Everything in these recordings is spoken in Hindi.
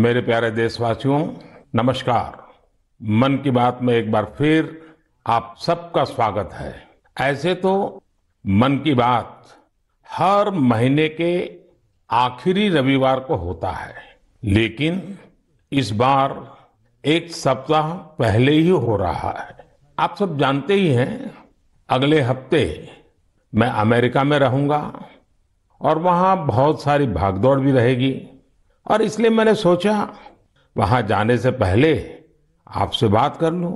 मेरे प्यारे देशवासियों, नमस्कार। मन की बात में एक बार फिर आप सबका स्वागत है। ऐसे तो मन की बात हर महीने के आखिरी रविवार को होता है, लेकिन इस बार एक सप्ताह पहले ही हो रहा है। आप सब जानते ही हैं, अगले हफ्ते मैं अमेरिका में रहूंगा और वहां बहुत सारी भागदौड़ भी रहेगी और इसलिए मैंने सोचा वहां जाने से पहले आपसे बात कर लूं।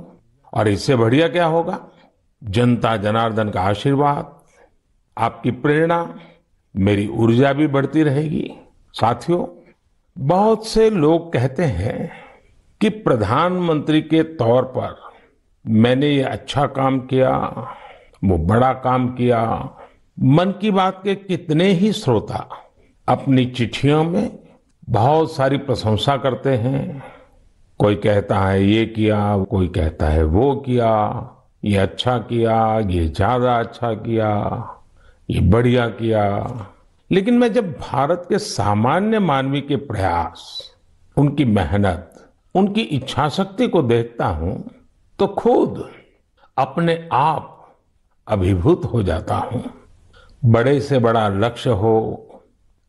और इससे बढ़िया क्या होगा, जनता जनार्दन का आशीर्वाद, आपकी प्रेरणा, मेरी ऊर्जा भी बढ़ती रहेगी। साथियों, बहुत से लोग कहते हैं कि प्रधानमंत्री के तौर पर मैंने ये अच्छा काम किया, वो बड़ा काम किया। मन की बात के कितने ही श्रोता अपनी चिट्ठियों में बहुत सारी प्रशंसा करते हैं। कोई कहता है ये किया, कोई कहता है वो किया, ये अच्छा किया, ये ज्यादा अच्छा किया, ये बढ़िया किया। लेकिन मैं जब भारत के सामान्य मानवी के प्रयास, उनकी मेहनत, उनकी इच्छा शक्ति को देखता हूं तो खुद अपने आप अभिभूत हो जाता हूं। बड़े से बड़ा लक्ष्य हो,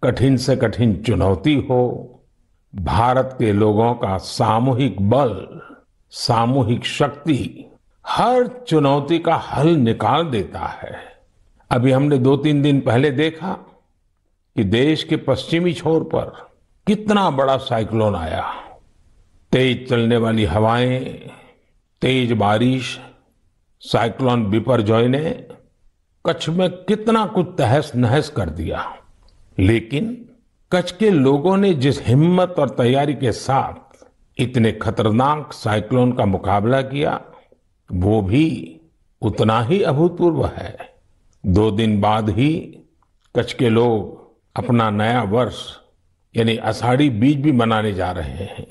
कठिन से कठिन चुनौती हो, भारत के लोगों का सामूहिक बल, सामूहिक शक्ति हर चुनौती का हल निकाल देता है। अभी हमने 2-3 दिन पहले देखा कि देश के पश्चिमी छोर पर कितना बड़ा साइक्लोन आया। तेज चलने वाली हवाएं, तेज बारिश, साइक्लोन बिपरजॉय ने कच्छ में कितना कुछ तहस नहस कर दिया। लेकिन कच्छ के लोगों ने जिस हिम्मत और तैयारी के साथ इतने खतरनाक साइक्लोन का मुकाबला किया, वो भी उतना ही अभूतपूर्व है। 2 दिन बाद ही कच्छ के लोग अपना नया वर्ष यानी आषाढ़ी बीज भी मनाने जा रहे हैं।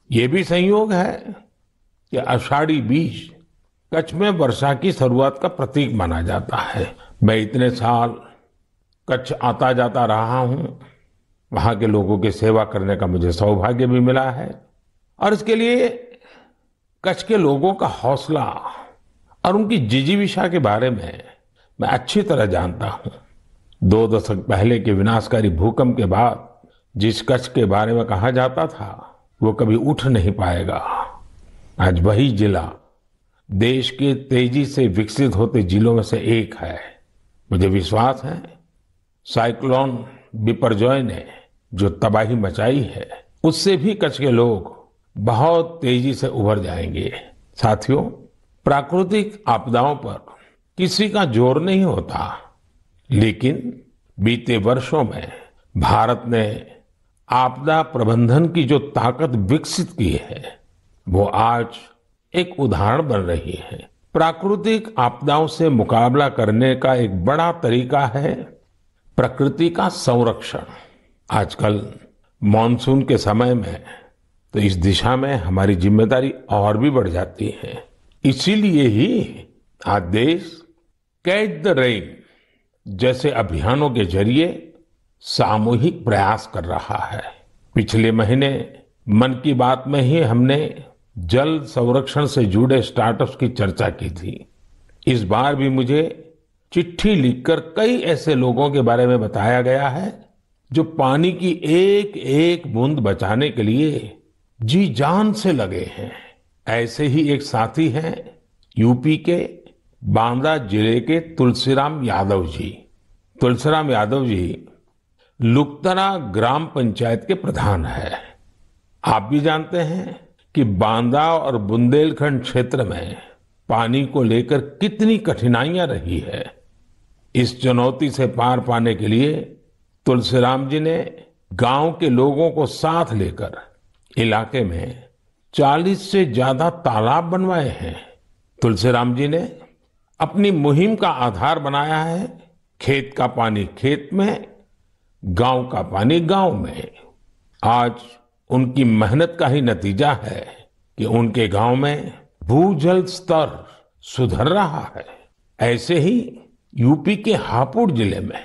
ये भी संयोग है कि आषाढ़ी बीज कच्छ में वर्षा की शुरुआत का प्रतीक माना जाता है। मैं इतने साल कच्छ आता जाता रहा हूं, वहां के लोगों की सेवा करने का मुझे सौभाग्य भी मिला है और इसके लिए कच्छ के लोगों का हौसला और उनकी जिजीविषा के बारे में मैं अच्छी तरह जानता हूं। 2 दशक पहले के विनाशकारी भूकंप के बाद जिस कच्छ के बारे में कहा जाता था वो कभी उठ नहीं पाएगा, आज वही जिला देश के तेजी से विकसित होते जिलों में से एक है। मुझे विश्वास है साइक्लोन बिपरजॉय ने जो तबाही मचाई है, उससे भी कच्छ के लोग बहुत तेजी से उभर जाएंगे। साथियों, प्राकृतिक आपदाओं पर किसी का जोर नहीं होता, लेकिन बीते वर्षों में भारत ने आपदा प्रबंधन की जो ताकत विकसित की है, वो आज एक उदाहरण बन रही है। प्राकृतिक आपदाओं से मुकाबला करने का एक बड़ा तरीका है प्रकृति का संरक्षण। आजकल मॉनसून के समय में तो इस दिशा में हमारी जिम्मेदारी और भी बढ़ जाती है। इसीलिए ही आज देश कैच द रेन जैसे अभियानों के जरिए सामूहिक प्रयास कर रहा है। पिछले महीने मन की बात में ही हमने जल संरक्षण से जुड़े स्टार्टअप्स की चर्चा की थी। इस बार भी मुझे चिट्ठी लिखकर कई ऐसे लोगों के बारे में बताया गया है जो पानी की एक एक बूंद बचाने के लिए जी जान से लगे हैं। ऐसे ही एक साथी हैं यूपी के बांदा जिले के तुलसीराम यादव जी। तुलसीराम यादव जी लुकतरा ग्राम पंचायत के प्रधान है। आप भी जानते हैं कि बांदा और बुंदेलखंड क्षेत्र में पानी को लेकर कितनी कठिनाइयां रही है। इस चुनौती से पार पाने के लिए तुलसीराम जी ने गांव के लोगों को साथ लेकर इलाके में 40 से ज्यादा तालाब बनवाए हैं। तुलसीराम जी ने अपनी मुहिम का आधार बनाया है खेत का पानी खेत में, गांव का पानी गांव में। आज उनकी मेहनत का ही नतीजा है कि उनके गांव में भूजल स्तर सुधर रहा है। ऐसे ही यूपी के हापुड़ जिले में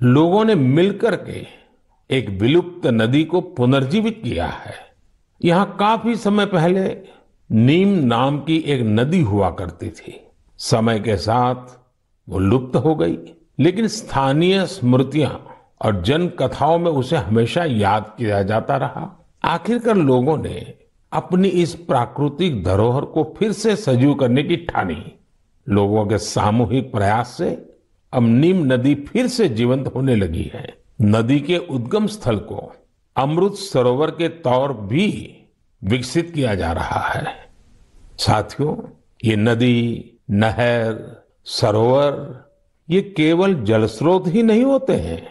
लोगों ने मिलकर के एक विलुप्त नदी को पुनर्जीवित किया है। यहाँ काफी समय पहले नीम नाम की एक नदी हुआ करती थी। समय के साथ वो लुप्त हो गई, लेकिन स्थानीय स्मृतियां और जन कथाओं में उसे हमेशा याद किया जाता रहा। आखिरकार लोगों ने अपनी इस प्राकृतिक धरोहर को फिर से सजीव करने की ठानी। लोगों के सामूहिक प्रयास से अब नीम नदी फिर से जीवंत होने लगी है। नदी के उद्गम स्थल को अमृत सरोवर के तौर भी विकसित किया जा रहा है। साथियों, ये नदी, नहर, सरोवर ये केवल जल स्रोत ही नहीं होते हैं,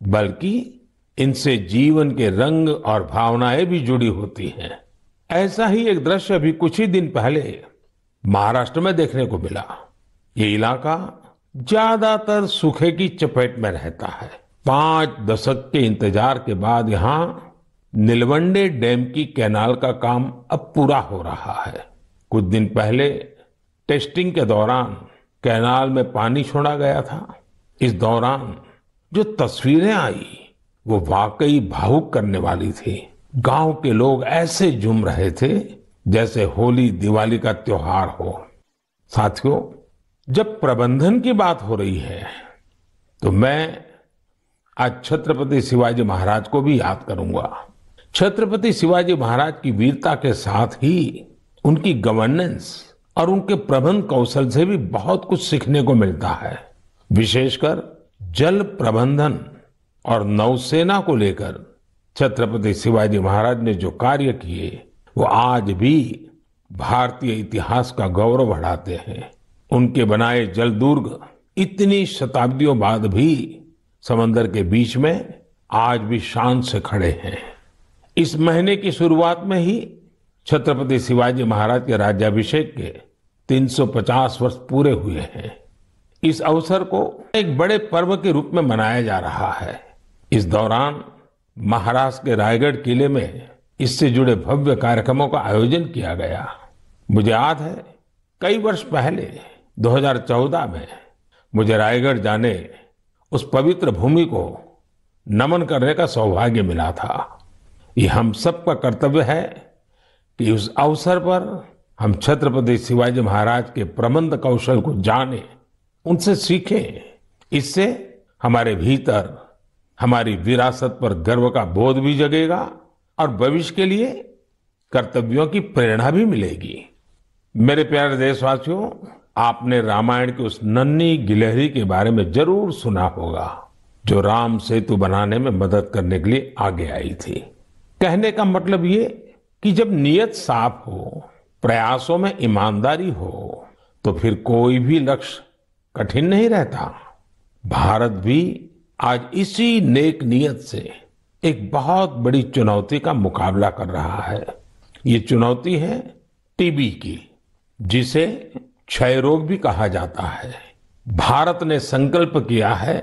बल्कि इनसे जीवन के रंग और भावनाएं भी जुड़ी होती हैं। ऐसा ही एक दृश्य अभी कुछ ही दिन पहले महाराष्ट्र में देखने को मिला। ये इलाका ज्यादातर सूखे की चपेट में रहता है। 5 दशक के इंतजार के बाद यहाँ नीलवंडे डैम की कैनाल का काम अब पूरा हो रहा है। कुछ दिन पहले टेस्टिंग के दौरान कैनाल में पानी छोड़ा गया था। इस दौरान जो तस्वीरें आई वो वाकई भावुक करने वाली थी। गांव के लोग ऐसे झूम रहे थे जैसे होली दिवाली का त्योहार हो। साथियों, जब प्रबंधन की बात हो रही है तो मैं आज छत्रपति शिवाजी महाराज को भी याद करूंगा। छत्रपति शिवाजी महाराज की वीरता के साथ ही उनकी गवर्नेंस और उनके प्रबंध कौशल से भी बहुत कुछ सीखने को मिलता है। विशेषकर जल प्रबंधन और नौसेना को लेकर छत्रपति शिवाजी महाराज ने जो कार्य किए वो आज भी भारतीय इतिहास का गौरव बढ़ाते हैं। उनके बनाए जल दुर्ग इतनी शताब्दियों बाद भी समंदर के बीच में आज भी शान से खड़े हैं। इस महीने की शुरुआत में ही छत्रपति शिवाजी महाराज के राज्याभिषेक के 350 वर्ष पूरे हुए हैं। इस अवसर को एक बड़े पर्व के रूप में मनाया जा रहा है। इस दौरान महाराष्ट्र के रायगढ़ किले में इससे जुड़े भव्य कार्यक्रमों का आयोजन किया गया। मुझे याद है कई वर्ष पहले 2014 में मुझे रायगढ़ जाने, उस पवित्र भूमि को नमन करने का सौभाग्य मिला था। ये हम सबका कर्तव्य है कि उस अवसर पर हम छत्रपति शिवाजी महाराज के प्रबंध कौशल को जानें, उनसे सीखें। इससे हमारे भीतर हमारी विरासत पर गर्व का बोध भी जगेगा और भविष्य के लिए कर्तव्यों की प्रेरणा भी मिलेगी। मेरे प्यारे देशवासियों, आपने रामायण की उस नन्ही गिलहरी के बारे में जरूर सुना होगा जो राम सेतु बनाने में मदद करने के लिए आगे आई थी। कहने का मतलब ये कि जब नीयत साफ हो, प्रयासों में ईमानदारी हो, तो फिर कोई भी लक्ष्य कठिन नहीं रहता। भारत भी आज इसी नेक नियत से एक बहुत बड़ी चुनौती का मुकाबला कर रहा है। ये चुनौती है टीबी की, जिसे क्षय रोग भी कहा जाता है। भारत ने संकल्प किया है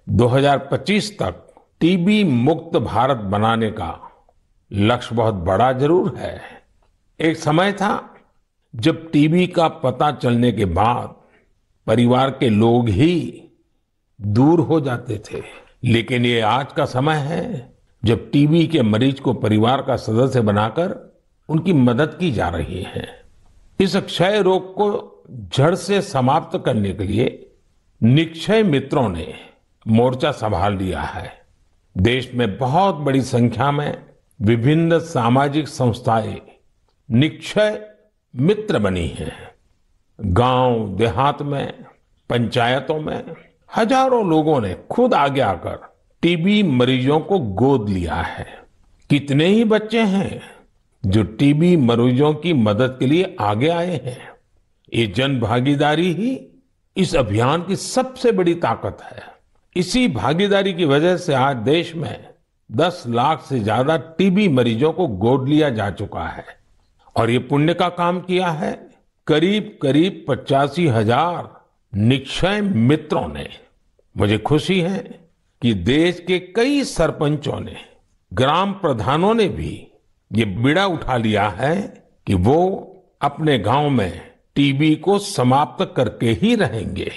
2025 तक टीबी मुक्त भारत बनाने का। लक्ष्य बहुत बड़ा जरूर है। एक समय था जब टीबी का पता चलने के बाद परिवार के लोग ही दूर हो जाते थे, लेकिन ये आज का समय है जब टीबी के मरीज को परिवार का सदस्य बनाकर उनकी मदद की जा रही है। इस क्षय रोग को जड़ से समाप्त करने के लिए निक्षय मित्रों ने मोर्चा संभाल लिया है। देश में बहुत बड़ी संख्या में विभिन्न सामाजिक संस्थाएं निक्षय मित्र बनी हैं। गांव देहात में, पंचायतों में हजारों लोगों ने खुद आगे आकर टीबी मरीजों को गोद लिया है। कितने ही बच्चे हैं जो टीबी मरीजों की मदद के लिए आगे आए हैं। ये जन भागीदारी ही इस अभियान की सबसे बड़ी ताकत है। इसी भागीदारी की वजह से आज देश में 10 लाख से ज्यादा टीबी मरीजों को गोद लिया जा चुका है। और ये पुण्य का काम किया है करीब करीब 85,000 निक्षय मित्रों ने। मुझे खुशी है कि देश के कई सरपंचों ने, ग्राम प्रधानों ने भी ये बीड़ा उठा लिया है कि वो अपने गांव में टीबी को समाप्त करके ही रहेंगे।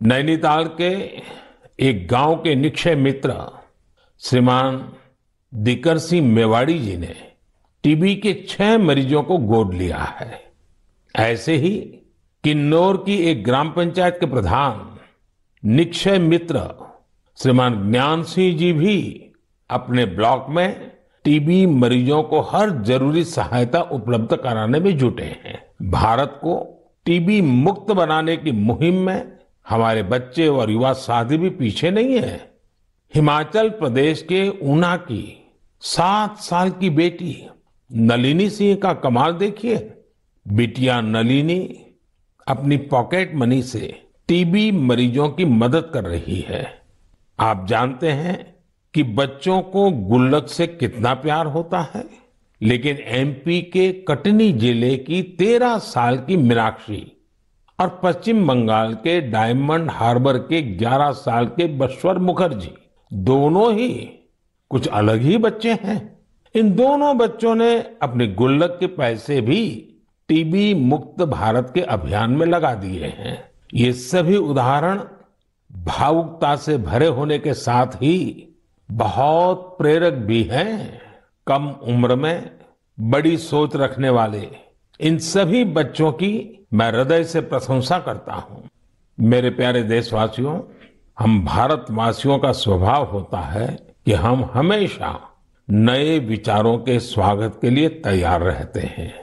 नैनीताल के एक गांव के निक्षय मित्र श्रीमान दिकर सिंह मेवाड़ी जी ने टीबी के 6 मरीजों को गोद लिया है। ऐसे ही किन्नौर की एक ग्राम पंचायत के प्रधान निक्षय मित्र श्रीमान ज्ञान सिंह जी भी अपने ब्लॉक में टीबी मरीजों को हर जरूरी सहायता उपलब्ध कराने में जुटे हैं। भारत को टीबी मुक्त बनाने की मुहिम में हमारे बच्चे और युवा साथी भी पीछे नहीं है। हिमाचल प्रदेश के ऊना की 7 साल की बेटी नलिनी सिंह का कमाल देखिए। बिटिया नलिनी अपनी पॉकेट मनी से टीबी मरीजों की मदद कर रही है। आप जानते हैं कि बच्चों को गुल्लक से कितना प्यार होता है, लेकिन एमपी के कटनी जिले की 13 साल की मीनाक्षी और पश्चिम बंगाल के डायमंड हार्बर के 11 साल के बश्वर मुखर्जी दोनों ही कुछ अलग ही बच्चे हैं। इन दोनों बच्चों ने अपने गुल्लक के पैसे भी टीबी मुक्त भारत के अभियान में लगा दिए हैं। ये सभी उदाहरण भावुकता से भरे होने के साथ ही बहुत प्रेरक भी हैं। कम उम्र में बड़ी सोच रखने वाले इन सभी बच्चों की मैं हृदय से प्रशंसा करता हूं। मेरे प्यारे देशवासियों, हम भारतवासियों का स्वभाव होता है कि हम हमेशा नए विचारों के स्वागत के लिए तैयार रहते हैं।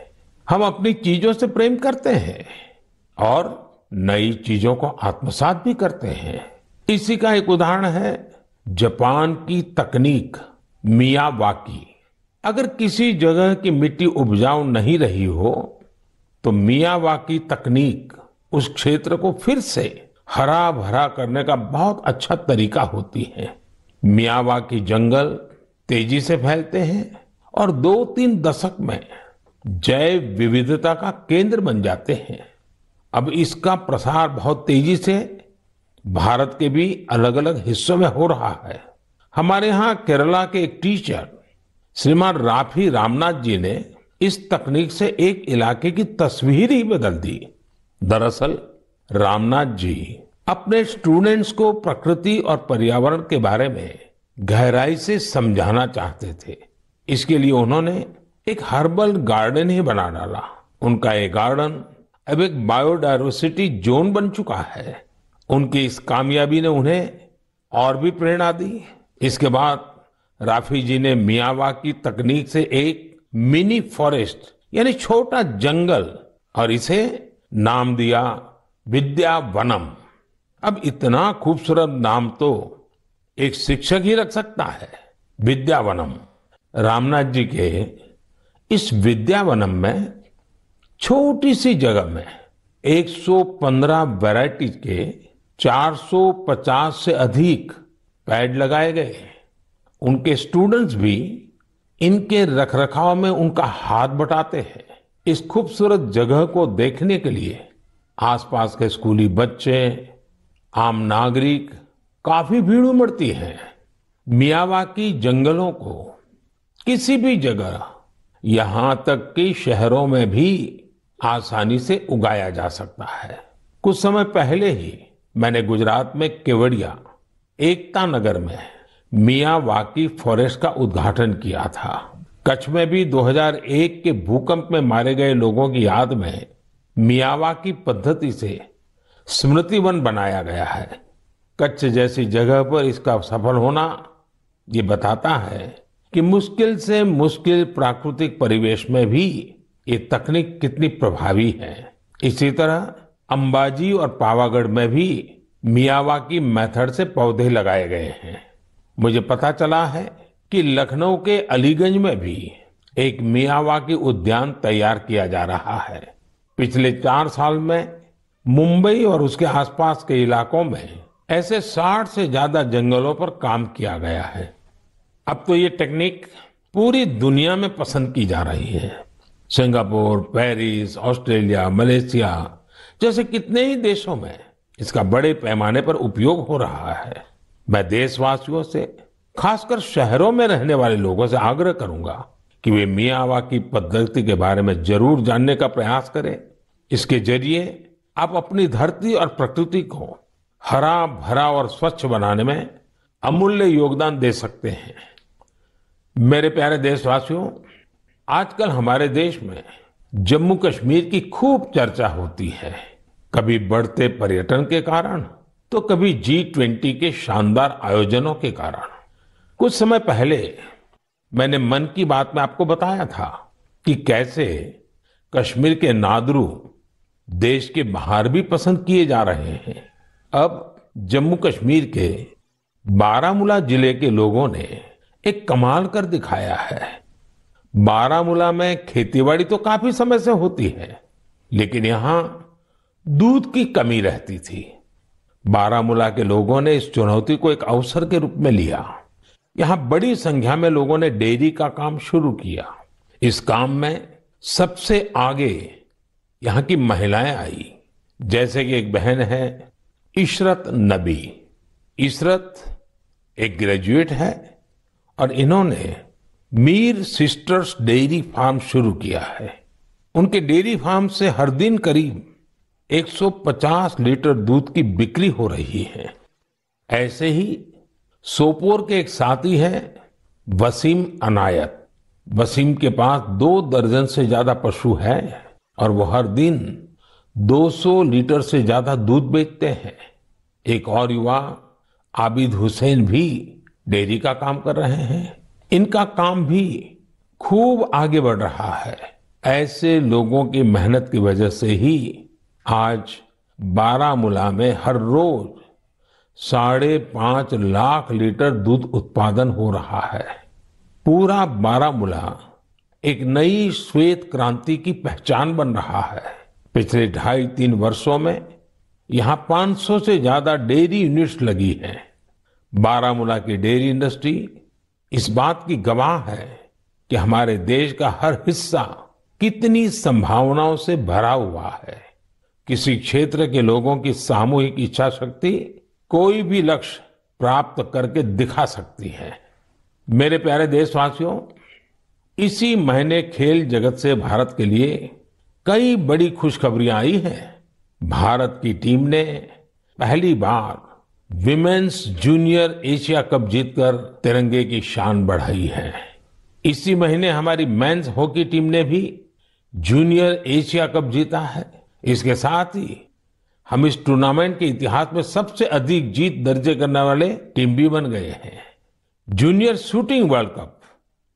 हम अपनी चीजों से प्रेम करते हैं और नई चीजों को आत्मसात भी करते हैं। इसी का एक उदाहरण है जापान की तकनीक मियावाकी। अगर किसी जगह की मिट्टी उपजाऊ नहीं रही हो तो मियावाकी तकनीक उस क्षेत्र को फिर से हरा भरा करने का बहुत अच्छा तरीका होती है। मियावाकी जंगल तेजी से फैलते हैं और 2-3 दशक में जैव विविधता का केंद्र बन जाते हैं। अब इसका प्रसार बहुत तेजी से भारत के भी अलग अलग हिस्सों में हो रहा है। हमारे यहाँ केरला के एक टीचर श्रीमान राफी रामनाथ जी ने इस तकनीक से एक इलाके की तस्वीर ही बदल दी। दरअसल रामनाथ जी अपने स्टूडेंट्स को प्रकृति और पर्यावरण के बारे में गहराई से समझाना चाहते थे। इसके लिए उन्होंने एक हर्बल गार्डन ही बना डाला। उनका ये गार्डन अब एक बायोडायवर्सिटी जोन बन चुका है। उनकी इस कामयाबी ने उन्हें और भी प्रेरणा दी। इसके बाद राफी जी ने मियावाकी तकनीक से एक मिनी फॉरेस्ट यानी छोटा जंगल और इसे नाम दिया विद्यावनम। अब इतना खूबसूरत नाम तो एक शिक्षक ही रख सकता है, विद्यावनम। रामनाथ जी के इस विद्यावनम में छोटी सी जगह में 115 वैरायटीज के 450 से अधिक पेड़ लगाए गए। उनके स्टूडेंट्स भी इनके रखरखाव में उनका हाथ बटाते हैं। इस खूबसूरत जगह को देखने के लिए आसपास के स्कूली बच्चे, आम नागरिक काफी भीड़ उमड़ती है। मियावाकी जंगलों को किसी भी जगह, यहां तक कि शहरों में भी आसानी से उगाया जा सकता है। कुछ समय पहले ही मैंने गुजरात में केवड़िया एकता नगर में मियावाकी फॉरेस्ट का उद्घाटन किया था। कच्छ में भी 2001 के भूकंप में मारे गए लोगों की याद में मियावाकी पद्धति से स्मृति वन बनाया गया है। कच्छ जैसी जगह पर इसका सफल होना ये बताता है कि मुश्किल से मुश्किल प्राकृतिक परिवेश में भी ये तकनीक कितनी प्रभावी है। इसी तरह अंबाजी और पावागढ़ में भी मियावाकी मेथड से पौधे लगाए गए हैं। मुझे पता चला है कि लखनऊ के अलीगंज में भी एक मियावाकी उद्यान तैयार किया जा रहा है। पिछले 4 साल में मुंबई और उसके आसपास के इलाकों में ऐसे 60 से ज्यादा जंगलों पर काम किया गया है। अब तो ये टेक्निक पूरी दुनिया में पसंद की जा रही है। सिंगापुर, पेरिस, ऑस्ट्रेलिया, मलेशिया जैसे कितने ही देशों में इसका बड़े पैमाने पर उपयोग हो रहा है। मैं देशवासियों से, खासकर शहरों में रहने वाले लोगों से आग्रह करूंगा कि वे मियावाकी पद्धति के बारे में जरूर जानने का प्रयास करें। इसके जरिए आप अपनी धरती और प्रकृति को हरा भरा और स्वच्छ बनाने में अमूल्य योगदान दे सकते हैं। मेरे प्यारे देशवासियों, आजकल हमारे देश में जम्मू कश्मीर की खूब चर्चा होती है, कभी बढ़ते पर्यटन के कारण तो कभी G20 के शानदार आयोजनों के कारण। कुछ समय पहले मैंने मन की बात में आपको बताया था कि कैसे कश्मीर के नादरू देश के बाहर भी पसंद किए जा रहे हैं। अब जम्मू कश्मीर के बारामूला जिले के लोगों ने एक कमाल कर दिखाया है। बारामूला में खेतीबाड़ी तो काफी समय से होती है, लेकिन यहाँ दूध की कमी रहती थी। बारामूला के लोगों ने इस चुनौती को एक अवसर के रूप में लिया। यहाँ बड़ी संख्या में लोगों ने डेयरी का काम शुरू किया। इस काम में सबसे आगे यहाँ की महिलाएं आई, जैसे कि एक बहन है इशरत नबी। इशरत एक ग्रेजुएट है और इन्होंने मीर सिस्टर्स डेयरी फार्म शुरू किया है। उनके डेयरी फार्म से हर दिन करीब 150 लीटर दूध की बिक्री हो रही है। ऐसे ही सोपोर के एक साथी हैं वसीम अनायत। वसीम के पास 2 दर्जन से ज्यादा पशु हैं और वो हर दिन 200 लीटर से ज्यादा दूध बेचते हैं। एक और युवा आबिद हुसैन भी डेयरी का काम कर रहे हैं। इनका काम भी खूब आगे बढ़ रहा है। ऐसे लोगों की मेहनत की वजह से ही आज बारामूला में हर रोज 5.5 लाख लीटर दूध उत्पादन हो रहा है। पूरा बारामूला एक नई श्वेत क्रांति की पहचान बन रहा है। पिछले 2.5-3 वर्षों में यहाँ 500 से ज्यादा डेयरी यूनिट्स लगी हैं। बारामूला की डेयरी इंडस्ट्री इस बात की गवाह है कि हमारे देश का हर हिस्सा कितनी संभावनाओं से भरा हुआ है। किसी क्षेत्र के लोगों की सामूहिक इच्छा शक्ति कोई भी लक्ष्य प्राप्त करके दिखा सकती है। मेरे प्यारे देशवासियों, इसी महीने खेल जगत से भारत के लिए कई बड़ी खुशखबरियां आई हैं। भारत की टीम ने पहली बार विमेन्स जूनियर एशिया कप जीतकर तिरंगे की शान बढ़ाई है। इसी महीने हमारी मेंस हॉकी टीम ने भी जूनियर एशिया कप जीता है। इसके साथ ही हम इस टूर्नामेंट के इतिहास में सबसे अधिक जीत दर्ज करने वाले टीम भी बन गए हैं। जूनियर शूटिंग वर्ल्ड कप,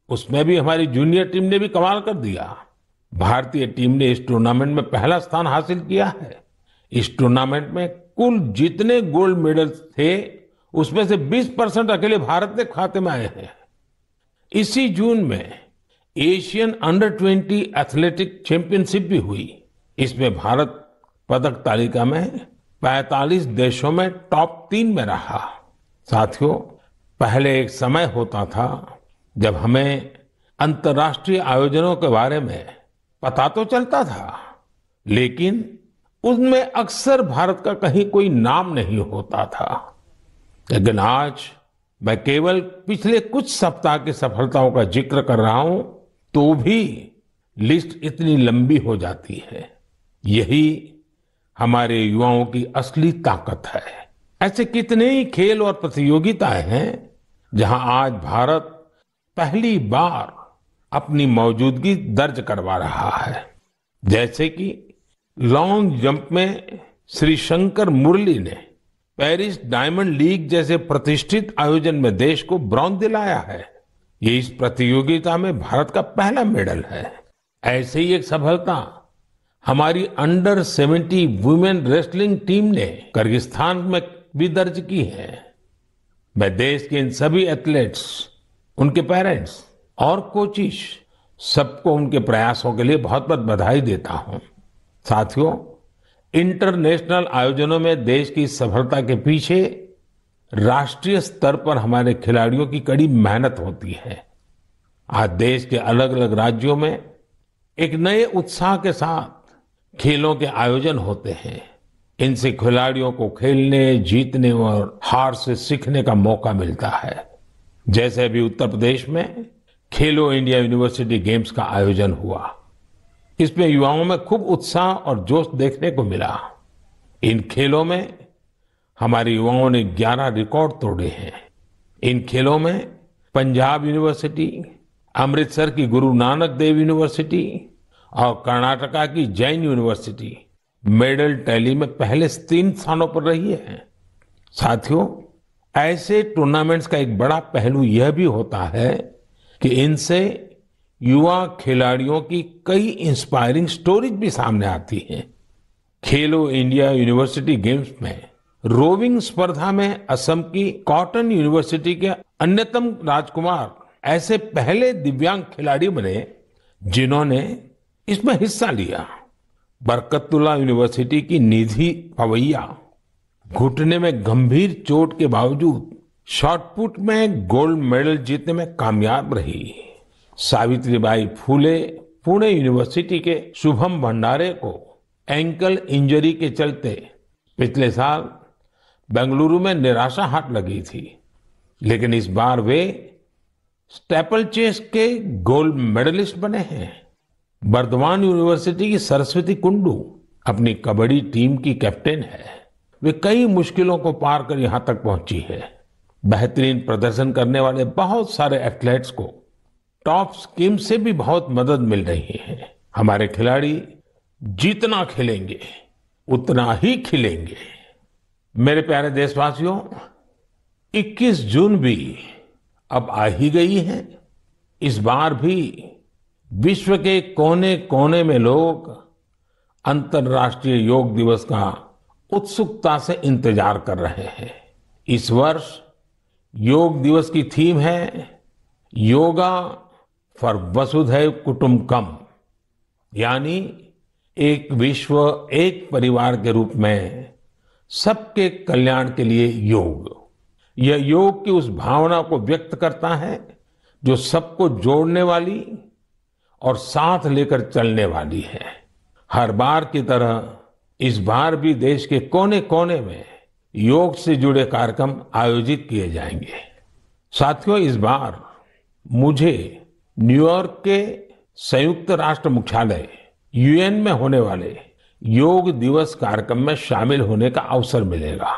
उसमें भी हमारी जूनियर टीम ने भी कमाल कर दिया। भारतीय टीम ने इस टूर्नामेंट में पहला स्थान हासिल किया है। इस टूर्नामेंट में कुल जितने गोल्ड मेडल थे, उसमें से 20% अकेले भारत के खाते में आए हैं। इसी जून में एशियन अंडर 20 एथलेटिक चैंपियनशिप भी हुई। इसमें भारत पदक तालिका में 45 देशों में टॉप 3 में रहा। साथियों, पहले एक समय होता था जब हमें अंतर्राष्ट्रीय आयोजनों के बारे में पता तो चलता था, लेकिन उसमें अक्सर भारत का कहीं कोई नाम नहीं होता था। लेकिन आज मैं केवल पिछले कुछ सप्ताह की सफलताओं का जिक्र कर रहा हूं, तो भी लिस्ट इतनी लंबी हो जाती है। यही हमारे युवाओं की असली ताकत है। ऐसे कितने ही खेल और प्रतियोगिताएं हैं जहां आज भारत पहली बार अपनी मौजूदगी दर्ज करवा रहा है। जैसे कि लॉन्ग जंप में श्री शंकर मुरली ने पेरिस डायमंड लीग जैसे प्रतिष्ठित आयोजन में देश को ब्रॉन्ज दिलाया है। ये इस प्रतियोगिता में भारत का पहला मेडल है। ऐसे ही एक सफलता हमारी अंडर 70 वुमेन रेसलिंग टीम ने किर्गिस्तान में भी दर्ज की है। मैं देश के इन सभी एथलीट्स, उनके पेरेंट्स और कोचिज सबको उनके प्रयासों के लिए बहुत बहुत बधाई देता हूं। साथियों, इंटरनेशनल आयोजनों में देश की सफलता के पीछे राष्ट्रीय स्तर पर हमारे खिलाड़ियों की कड़ी मेहनत होती है। आज देश के अलग अलग राज्यों में एक नए उत्साह के साथ खेलों के आयोजन होते हैं। इनसे खिलाड़ियों को खेलने, जीतने और हार से सीखने का मौका मिलता है। जैसे अभी उत्तर प्रदेश में खेलो इंडिया यूनिवर्सिटी गेम्स का आयोजन हुआ। इसमें युवाओं में खूब उत्साह और जोश देखने को मिला। इन खेलों में हमारे युवाओं ने 11 रिकॉर्ड तोड़े हैं। इन खेलों में पंजाब यूनिवर्सिटी, अमृतसर की गुरु नानक देव यूनिवर्सिटी और कर्नाटका की जैन यूनिवर्सिटी मेडल टैली में पहले 3 स्थानों पर रही है। साथियों, ऐसे टूर्नामेंट्स का एक बड़ा पहलू यह भी होता है कि इनसे युवा खिलाड़ियों की कई इंस्पायरिंग स्टोरीज भी सामने आती हैं। खेलो इंडिया यूनिवर्सिटी गेम्स में रोविंग स्पर्धा में असम की कॉटन यूनिवर्सिटी के अन्यतम राजकुमार ऐसे पहले दिव्यांग खिलाड़ी बने जिन्होंने इसमें हिस्सा लिया। बरकतुल्ला यूनिवर्सिटी की निधि पवैया घुटने में गंभीर चोट के बावजूद शॉटपुट में गोल्ड मेडल जीतने में कामयाब रही। सावित्रीबाई फूले पुणे यूनिवर्सिटी के शुभम भंडारे को एंकल इंजरी के चलते पिछले साल बेंगलुरु में निराशा हाथ लगी थी, लेकिन इस बार वे स्टेपल चेस के गोल्ड मेडलिस्ट बने हैं। बर्दवान यूनिवर्सिटी की सरस्वती कुंडू अपनी कबड्डी टीम की कैप्टन है। वे कई मुश्किलों को पार कर यहां तक पहुंची है। बेहतरीन प्रदर्शन करने वाले बहुत सारे एथलीट्स को टॉप स्कीम से भी बहुत मदद मिल रही है। हमारे खिलाड़ी जितना खेलेंगे उतना ही खिलेंगे। मेरे प्यारे देशवासियों, 21 जून भी अब आ ही गई है। इस बार भी विश्व के कोने कोने में लोग अंतर्राष्ट्रीय योग दिवस का उत्सुकता से इंतजार कर रहे हैं। इस वर्ष योग दिवस की थीम है योगा फॉर वसुधैव कुटुंबकम, यानी एक विश्व एक परिवार के रूप में सबके कल्याण के लिए योग। यह योग की उस भावना को व्यक्त करता है जो सबको जोड़ने वाली और साथ लेकर चलने वाली है। हर बार की तरह इस बार भी देश के कोने कोने में योग से जुड़े कार्यक्रम आयोजित किए जाएंगे। साथियों, इस बार मुझे न्यूयॉर्क के संयुक्त राष्ट्र मुख्यालय यूएन में होने वाले योग दिवस कार्यक्रम में शामिल होने का अवसर मिलेगा।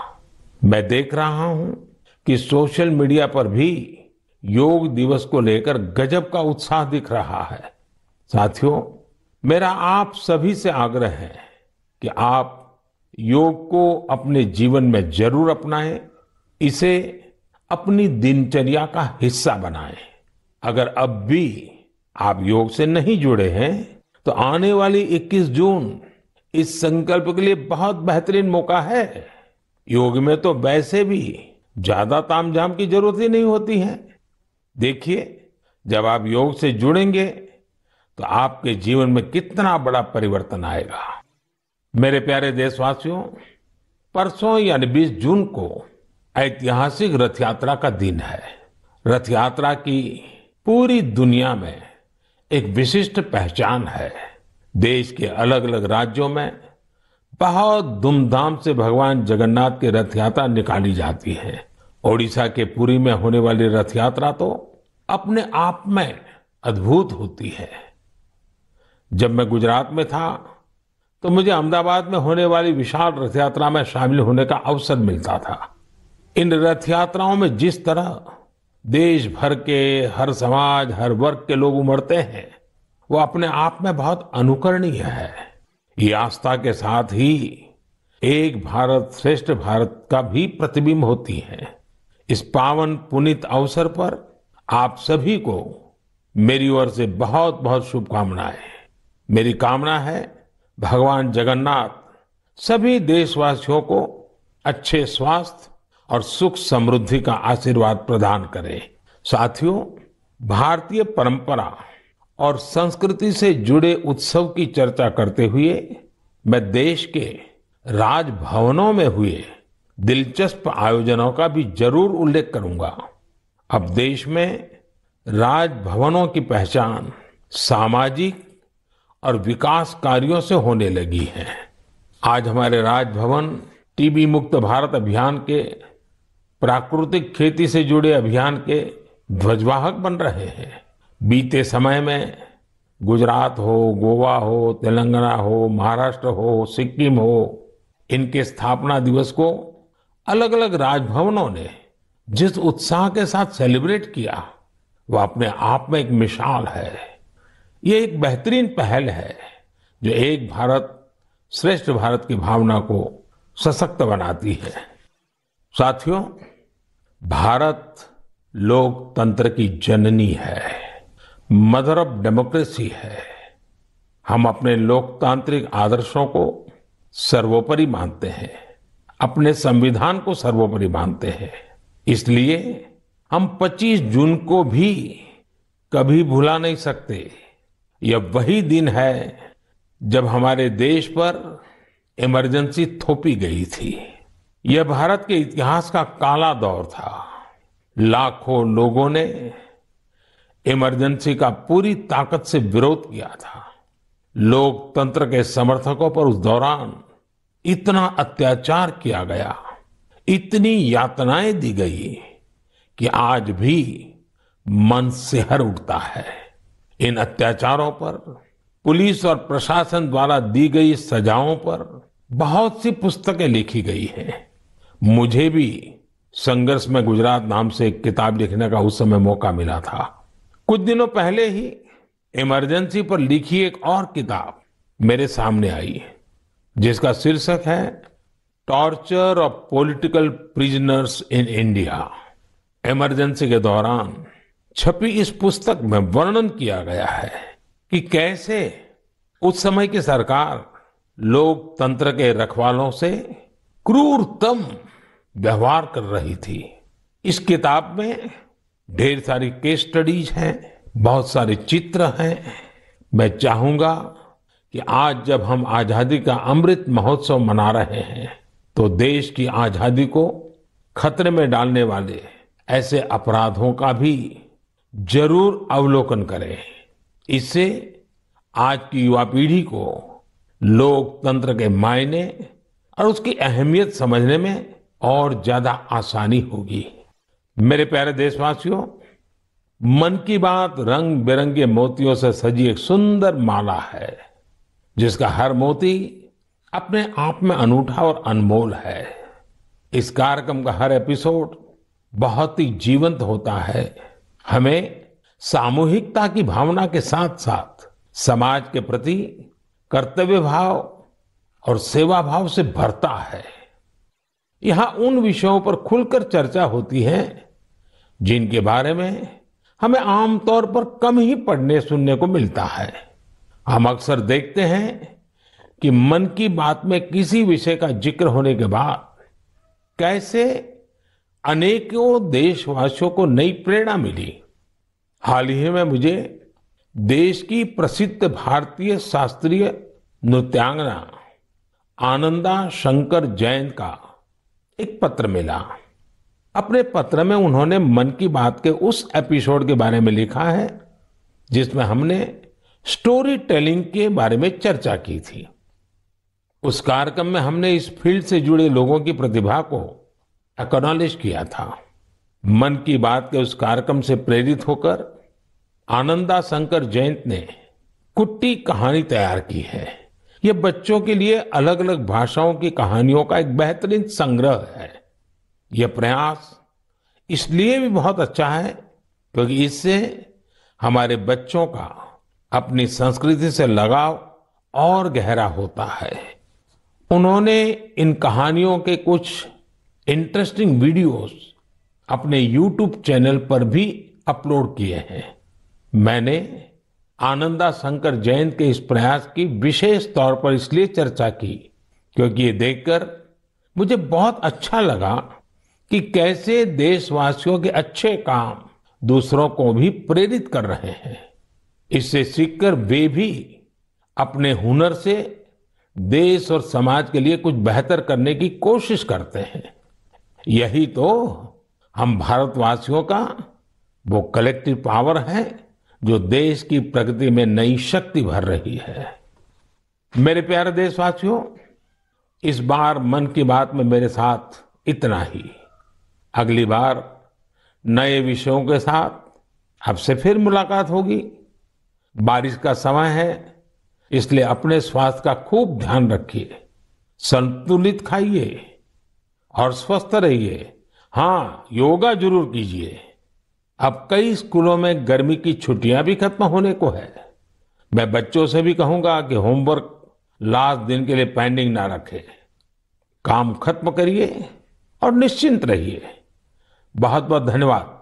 मैं देख रहा हूं कि सोशल मीडिया पर भी योग दिवस को लेकर गजब का उत्साह दिख रहा है। साथियों, मेरा आप सभी से आग्रह है कि आप योग को अपने जीवन में जरूर अपनाएं, इसे अपनी दिनचर्या का हिस्सा बनाएं। अगर अब भी आप योग से नहीं जुड़े हैं तो आने वाली 21 जून इस संकल्प के लिए बहुत बेहतरीन मौका है। योग में तो वैसे भी ज्यादा तामझाम की जरूरत ही नहीं होती है। देखिए, जब आप योग से जुड़ेंगे तो आपके जीवन में कितना बड़ा परिवर्तन आएगा। मेरे प्यारे देशवासियों, परसों यानी 20 जून को ऐतिहासिक रथ यात्रा का दिन है। रथ यात्रा की पूरी दुनिया में एक विशिष्ट पहचान है। देश के अलग अलग राज्यों में बहुत धूमधाम से भगवान जगन्नाथ की रथ यात्रा निकाली जाती है। ओडिशा के पुरी में होने वाली रथ यात्रा तो अपने आप में अद्भुत होती है। जब मैं गुजरात में था तो मुझे अहमदाबाद में होने वाली विशाल रथ यात्रा में शामिल होने का अवसर मिलता था। इन रथ यात्राओं में जिस तरह देश भर के हर समाज, हर वर्ग के लोग उमड़ते हैं, वो अपने आप में बहुत अनुकरणीय है। ये आस्था के साथ ही एक भारत श्रेष्ठ भारत का भी प्रतिबिंब होती है। इस पावन पुनीत अवसर पर आप सभी को मेरी ओर से बहुत बहुत शुभकामनाएं। मेरी कामना है भगवान जगन्नाथ सभी देशवासियों को अच्छे स्वास्थ्य और सुख समृद्धि का आशीर्वाद प्रदान करें। साथियों, भारतीय परंपरा और संस्कृति से जुड़े उत्सव की चर्चा करते हुए मैं देश के राजभवनों में हुए दिलचस्प आयोजनों का भी जरूर उल्लेख करूंगा। अब देश में राजभवनों की पहचान सामाजिक और विकास कार्यों से होने लगी है। आज हमारे राजभवन टीबी मुक्त भारत अभियान के, प्राकृतिक खेती से जुड़े अभियान के ध्वजवाहक बन रहे हैं। बीते समय में गुजरात हो, गोवा हो, तेलंगाना हो, महाराष्ट्र हो, सिक्किम हो, इनके स्थापना दिवस को अलग अलग राजभवनों ने जिस उत्साह के साथ सेलिब्रेट किया, वो अपने आप में एक मिसाल है। ये एक बेहतरीन पहल है जो एक भारत श्रेष्ठ भारत की भावना को सशक्त बनाती है। साथियों, भारत लोकतंत्र की जननी है, मदर ऑफ डेमोक्रेसी है। हम अपने लोकतांत्रिक आदर्शों को सर्वोपरि मानते हैं, अपने संविधान को सर्वोपरि मानते हैं। इसलिए हम 25 जून को भी कभी भुला नहीं सकते। यह वही दिन है जब हमारे देश पर इमरजेंसी थोपी गई थी। यह भारत के इतिहास का काला दौर था। लाखों लोगों ने इमरजेंसी का पूरी ताकत से विरोध किया था। लोकतंत्र के समर्थकों पर उस दौरान इतना अत्याचार किया गया, इतनी यातनाएं दी गई कि आज भी मन सिहर उठता है। इन अत्याचारों पर, पुलिस और प्रशासन द्वारा दी गई सजाओं पर बहुत सी पुस्तकें लिखी गई हैं। मुझे भी संघर्ष में गुजरात नाम से एक किताब लिखने का उस समय मौका मिला था। कुछ दिनों पहले ही इमरजेंसी पर लिखी एक और किताब मेरे सामने आई, जिसका शीर्षक है torture of political prisoners in India. Emergency के दौरान छपी इस पुस्तक में वर्णन किया गया है कि कैसे उस समय की सरकार लोकतंत्र के रखवालों से क्रूरतम व्यवहार कर रही थी। इस किताब में ढेर सारी केस स्टडीज हैं, बहुत सारे चित्र हैं। मैं चाहूंगा कि आज जब हम आजादी का अमृत महोत्सव मना रहे हैं तो देश की आजादी को खतरे में डालने वाले ऐसे अपराधों का भी जरूर अवलोकन करें। इससे आज की युवा पीढ़ी को लोकतंत्र के मायने और उसकी अहमियत समझने में और ज्यादा आसानी होगी। मेरे प्यारे देशवासियों, मन की बात रंग बिरंगे मोतियों से सजी एक सुंदर माला है, जिसका हर मोती अपने आप में अनूठा और अनमोल है। इस कार्यक्रम का हर एपिसोड बहुत ही जीवंत होता है, हमें सामूहिकता की भावना के साथ साथ समाज के प्रति कर्तव्य भाव और सेवा भाव से भरता है। यहाँ उन विषयों पर खुलकर चर्चा होती है जिनके बारे में हमें आमतौर पर कम ही पढ़ने सुनने को मिलता है। हम अक्सर देखते हैं कि मन की बात में किसी विषय का जिक्र होने के बाद कैसे अनेकों देशवासियों को नई प्रेरणा मिली। हाल ही में मुझे देश की प्रसिद्ध भारतीय शास्त्रीय नृत्यांगना आनंदा शंकर जयंत का एक पत्र मिला। अपने पत्र में उन्होंने मन की बात के उस एपिसोड के बारे में लिखा है जिसमें हमने स्टोरी टेलिंग के बारे में चर्चा की थी। उस कार्यक्रम में हमने इस फील्ड से जुड़े लोगों की प्रतिभा को एक्नॉलेज किया था। मन की बात के उस कार्यक्रम से प्रेरित होकर आनंदा शंकर जयंत ने कुट्टी कहानी तैयार की है। यह बच्चों के लिए अलग अलग भाषाओं की कहानियों का एक बेहतरीन संग्रह है। यह प्रयास इसलिए भी बहुत अच्छा है क्योंकि इससे हमारे बच्चों का अपनी संस्कृति से लगाव और गहरा होता है। उन्होंने इन कहानियों के कुछ इंटरेस्टिंग वीडियोस अपने YouTube चैनल पर भी अपलोड किए हैं। मैंने आनंदा शंकर जयंत के इस प्रयास की विशेष तौर पर इसलिए चर्चा की क्योंकि ये देखकर मुझे बहुत अच्छा लगा कि कैसे देशवासियों के अच्छे काम दूसरों को भी प्रेरित कर रहे हैं। इससे सीखकर वे भी अपने हुनर से देश और समाज के लिए कुछ बेहतर करने की कोशिश करते हैं। यही तो हम भारतवासियों का वो कलेक्टिव पावर है जो देश की प्रगति में नई शक्ति भर रही है। मेरे प्यारे देशवासियों, इस बार मन की बात में मेरे साथ इतना ही। अगली बार नए विषयों के साथ आपसे फिर मुलाकात होगी। बारिश का समय है, इसलिए अपने स्वास्थ्य का खूब ध्यान रखिए, संतुलित खाइए और स्वस्थ रहिए। हाँ, योगा जरूर कीजिए। अब कई स्कूलों में गर्मी की छुट्टियां भी खत्म होने को है। मैं बच्चों से भी कहूंगा कि होमवर्क लास्ट दिन के लिए पेंडिंग ना रखें, काम खत्म करिए और निश्चिंत रहिए। बहुत बहुत धन्यवाद।